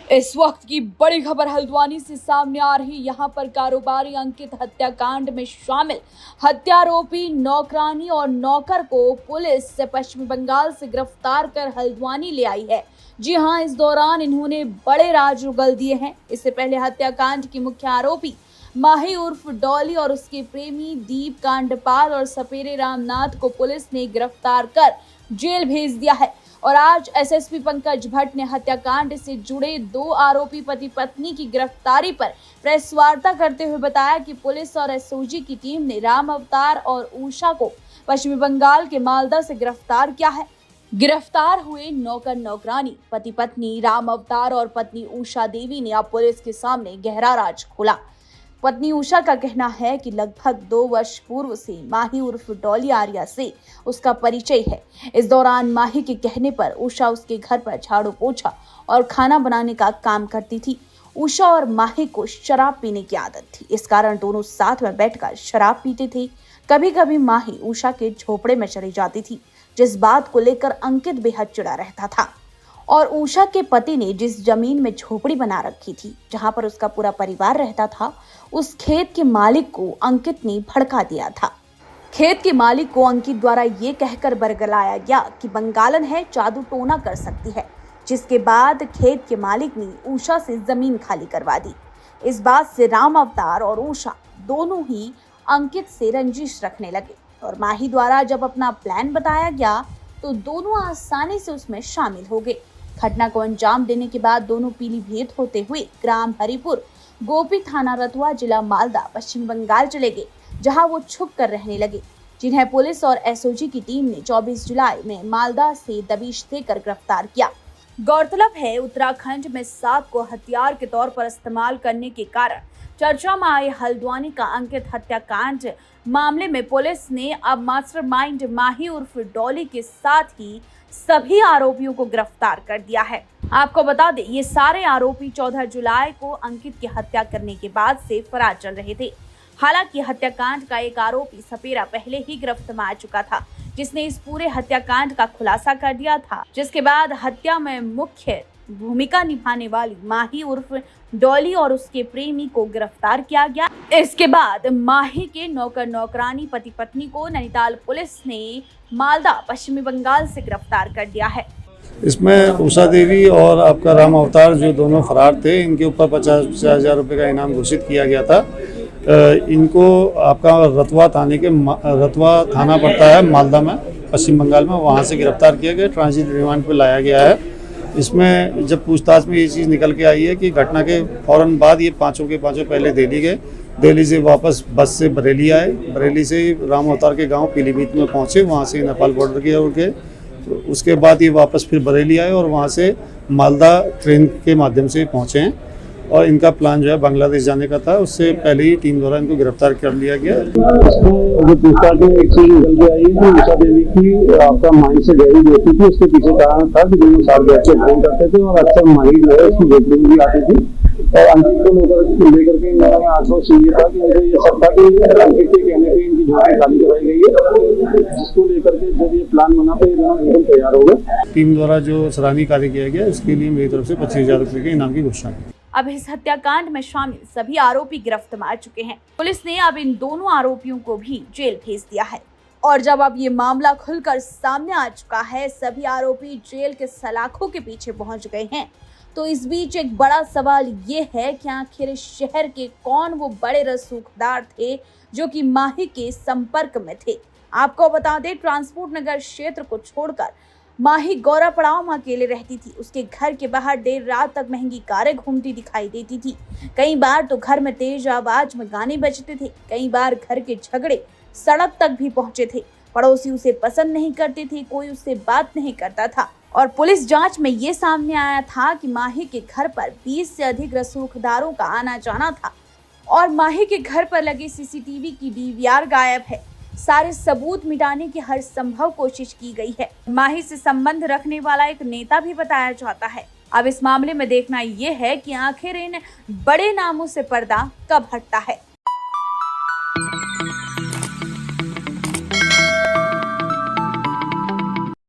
इस वक्त की बड़ी खबर हल्द्वानी से सामने आ रही। यहां पर कारोबारी अंकित हत्याकांड में शामिल हत्यारोपी नौकरानी और नौकर को पुलिस पश्चिम बंगाल से गिरफ्तार कर हल्द्वानी ले आई है। जी हां, इस दौरान इन्होंने बड़े राज उगल दिए हैं। इससे पहले हत्याकांड की मुख्य आरोपी माही उर्फ डॉली और उसके प्रेमी दीप कांडपाल और सपेरे रामनाथ को पुलिस ने गिरफ्तार कर जेल भेज दिया है। और आज एसएसपी पंकज भट्ट ने हत्याकांड से जुड़े 2 आरोपी पति पत्नी की गिरफ्तारी पर प्रेस वार्ता करते हुए बताया कि पुलिस और एसओजी की टीम ने राम अवतार और उषा को पश्चिमी बंगाल के मालदा से गिरफ्तार किया है। गिरफ्तार हुए नौकर नौकरानी पति पत्नी राम अवतार और पत्नी उषा देवी ने अब पुलिस के सामने गहरा राज खोला। पत्नी उषा का कहना है कि लगभग 2 वर्ष पूर्व से माही उर्फ डॉली आर्या से उसका परिचय है। इस दौरान माही के कहने पर उषा उसके घर पर झाड़ू पोछा और खाना बनाने का काम करती थी। उषा और माही को शराब पीने की आदत थी, इस कारण दोनों साथ में बैठकर शराब पीते थे। कभी कभी माही उषा के झोपड़े में चली जाती थी, जिस बात को लेकर अंकित बेहद चिढ़ा रहता था। और उषा के पति ने जिस जमीन में झोपड़ी बना रखी थी, जहां पर उसका पूरा परिवार रहता था, उस खेत के मालिक को अंकित ने भड़का दिया था। खेत के मालिक को अंकित द्वारा ये कहकर बरगलाया गया कि बंगालन है, जादू टोना कर सकती है, जिसके बाद खेत के मालिक ने उषा से जमीन खाली करवा दी। इस बात से राम अवतार और उषा दोनों ही अंकित से रंजिश रखने लगे और माही द्वारा जब अपना प्लान बताया गया तो दोनों आसानी से उसमें शामिल हो गए। घटना को अंजाम देने के बाद दोनों पीलीभीत होते हुए ग्राम हरिपुर गोपी थाना रतुआ जिला मालदा पश्चिम बंगाल चले गए, जहां वो छुप कर रहने लगे, जिन्हें पुलिस और एसओजी की टीम ने 24 जुलाई में मालदा से दबिश देकर गिरफ्तार किया। गौरतलब है, उत्तराखंड में सांप को हथियार के तौर पर इस्तेमाल करने के कारण चर्चा में आए हल्द्वानी का अंकित हत्याकांड मामले में पुलिस ने अब मास्टरमाइंड माही उर्फ डॉली के साथ ही सभी आरोपियों को गिरफ्तार कर दिया है। आपको बता दें, ये सारे आरोपी 14 जुलाई को अंकित की हत्या करने के बाद से फरार चल रहे थे। हालांकि हत्याकांड का एक आरोपी सपेरा पहले ही गिरफ्त में आ चुका था, जिसने इस पूरे हत्याकांड का खुलासा कर दिया था, जिसके बाद हत्या में मुख्य भूमिका निभाने वाली माही उर्फ डॉली और उसके प्रेमी को गिरफ्तार किया गया। इसके बाद माही के नौकर नौकरानी पति पत्नी को नैनीताल पुलिस ने मालदा पश्चिमी बंगाल से गिरफ्तार कर दिया है। इसमें उषा देवी और आपका राम अवतार जो दोनों फरार थे, इनके ऊपर 50,000 रुपये का इनाम घोषित किया गया था। इनको आपका रतुआ थाना पड़ता है मालदा में, पश्चिम बंगाल में, वहाँ से गिरफ्तार किया गया। ट्रांजिट रिमांड पर लाया गया है। इसमें जब पूछताछ में ये चीज़ निकल के आई है कि घटना के फौरन बाद ये पांचों के पांचों पहले दिल्ली गए, दिल्ली से वापस बस से बरेली आए, बरेली से राम अवतार के गांव पीलीभीत में पहुंचे, वहां से नेपाल बॉर्डर की ओर गए। तो उसके बाद ये वापस फिर बरेली आए और वहां से मालदा ट्रेन के माध्यम से पहुंचे हैं। और इनका प्लान जो है बांग्लादेश जाने का था, उससे पहले ही टीम द्वारा इनको गिरफ्तार कर लिया गया। जो पूछताछ में एक चीज निकल के आई है कि उषा देवी की आपका माइंड से गहरी दोस्ती थी। उसके पीछे कारण था कि दोनों साथ बैठ के ड्रिंक करते थे और अक्सर माही जो है उसकी झोपड़ी में भी आती थी। और अंकित को लेकर के इन लोगों में आक्रोश ये था कि मुझे ये सब था कि अंकित के कहने पर इनकी झोपड़ी खाली कराई गई है, जिसको लेकर के जब ये प्लान बना तो ये दोनों बिल्कुल तैयार हो गए। टीम द्वारा जो सराहनीय कार्य किया गया, उसके लिए मेरी तरफ से 25,000 रुपये के इनाम की घोषणा की। अब इस हत्याकांड में शामिल सभी आरोपी गिरफ्त में आ चुके हैं। पुलिस ने अब इन दोनों आरोपियों को भी जेल भेज दिया है। और जब अब ये मामला खुलकर सामने आ चुका है, सभी आरोपी जेल के सलाखों के पीछे पहुंच गए हैं, तो इस बीच एक बड़ा सवाल ये है कि आखिर शहर के कौन वो बड़े रसूखदार थे जो कि माही के संपर्क में थे। आपको बता दें, ट्रांसपोर्ट नगर क्षेत्र को छोड़कर माही गौरा पड़ाव में अकेले रहती थी। उसके घर के बाहर देर रात तक महंगी कारें घूमती दिखाई देती थी। कई बार तो घर में तेज आवाज में गाने बजते थे। कई बार घर के झगड़े सड़क तक भी पहुंचे थे। पड़ोसी उसे पसंद नहीं करते थे, कोई उससे बात नहीं करता था। और पुलिस जांच में ये सामने आया था कि माही के घर पर 20 से अधिक रसूखदारों का आना जाना था और माही के घर पर लगे सीसीटीवी की डीवीआर गायब है। सारे सबूत मिटाने की हर संभव कोशिश की गई है। माही से संबंध रखने वाला एक नेता भी बताया जाता है। अब इस मामले में देखना यह है कि आखिर इन बड़े नामों से पर्दा कब हटता है।